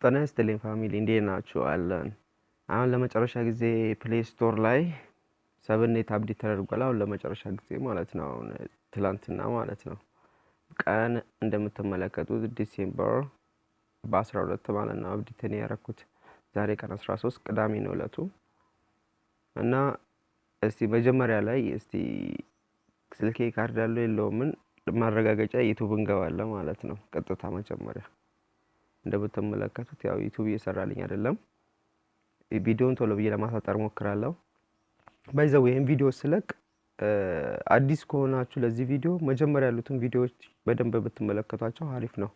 ጤና ይስጥልኝ ፋሚሊ እንዴት ናችሁ? አለን። አሁን ለመጨረሻ ጊዜ ፕሌይ ስቶር ላይ 7ኔት አፕዴት ተደርጓል። አሁን ለመጨረሻ ጊዜ ማለት ነው። አሁን ትላንትና ማለት ነው። ቀን እንደምትመለከቱት ዲሴምበር በ12 ማለት ነው አፕዴት ነው ያደረኩት። ዛሬ ቀን 13 ቅዳሜ ነው እለቱ እና እስቲ መጀመሪያ ላይ እስቲ ስልኬ ካርድ አለው የለውም ማረጋገጫ ዩቲዩብ እንገባለን ማለት ነው። ቀጥታ መጀመሪያ እንደምትመለከቱት ያው ዩቲዩብ እየሰራልኝ አይደለም። ቪዲዮውን ቶሎ ብዬ ለማሳጠር ሞክራለሁ። ባይዘው ይሄን ቪዲዮ ስለቅ አዲስ ከሆናችሁ ለዚህ ቪዲዮ መጀመሪያ ያሉትን ቪዲዮዎች በደንብ ብትመለከቷቸው አሪፍ ነው።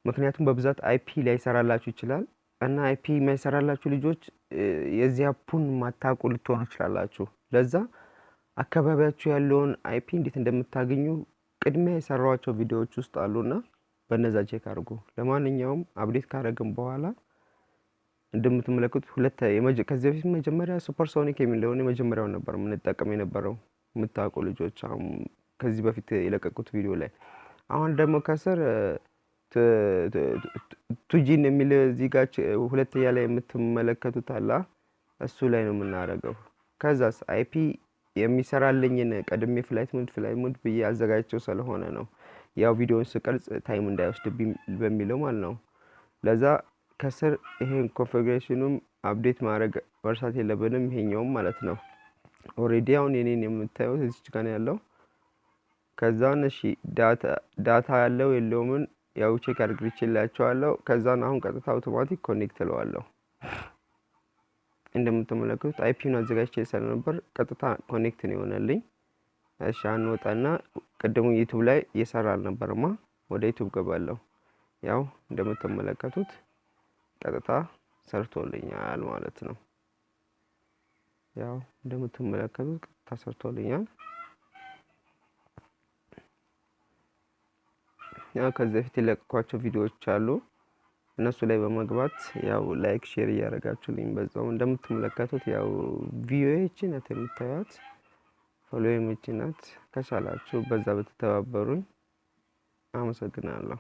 ምክንያቱም በብዛት አይፒ ላይ ይሰራላችሁ ይችላል እና አይፒ የማይሰራላችሁ ልጆች የዚህ አፑን ማታውቁ ልትሆኑ ይችላላችሁ። ለዛ አካባቢያችሁ ያለውን አይፒ እንዴት እንደምታገኙ ቅድሚያ የሰራዋቸው ቪዲዮዎች ውስጥ አሉና በነዛ ቼክ አድርጉ። ለማንኛውም አፕዴት ካደረግን በኋላ እንደምትመለከቱት ከዚህ በፊት መጀመሪያ ሱፐርሶኒክ የሚለውን የመጀመሪያውን ነበር የምንጠቀም የነበረው የምታውቁ ልጆች ከዚህ በፊት የለቀቁት ቪዲዮ ላይ። አሁን ደግሞ ከስር ቱጂን የሚል እዚህ ጋር ሁለተኛ ላይ የምትመለከቱት አለ እሱ ላይ ነው የምናደርገው። ከዛስ አይፒ የሚሰራልኝን ቀድሜ ፍላይት ሙድ ብዬ አዘጋጅቼው ስለሆነ ነው ያው ቪዲዮውን ስቀርጽ ታይም እንዳይወስድብኝ በሚለው ማለት ነው። ለዛ ከስር ይሄን ኮንፊግሬሽኑም አፕዴት ማድረግ መርሳት የለብንም ይሄኛውም ማለት ነው። ኦሬዲ አሁን የኔን የምታዩት እዚህ ጋር ነው ያለው። ከዛን እሺ ዳታ ያለው የለውም ያው ቼክ አድርጌላችኋለሁ። ከዛን አሁን ቀጥታ አውቶማቲክ ኮኔክት እለዋለሁ። እንደምትመለከቱት አይፒውን አዘጋጅቼ ስለነበር ቀጥታ ኮኔክት ነው የሆነልኝ። እሺ አንወጣና ቀደሙ ዩቲዩብ ላይ እየሰራ አልነበርማ ወደ ዩቲዩብ ገባለሁ። ያው እንደምትመለከቱት ቀጥታ ሰርቶልኛል ማለት ነው። ያው እንደምትመለከቱት ቀጥታ ሰርቶልኛል። ያው ከዚህ በፊት የለቀኳቸው ቪዲዮዎች አሉ እነሱ ላይ በመግባት ያው ላይክ ሼር እያደረጋችሁልኝ በዛው እንደምትመለከቱት ያው ቪዲዮዎች ናት የምታዩት ፎሎዊንግ ናት። ከቻላችሁ በዛ በተተባበሩኝ አመሰግናለሁ።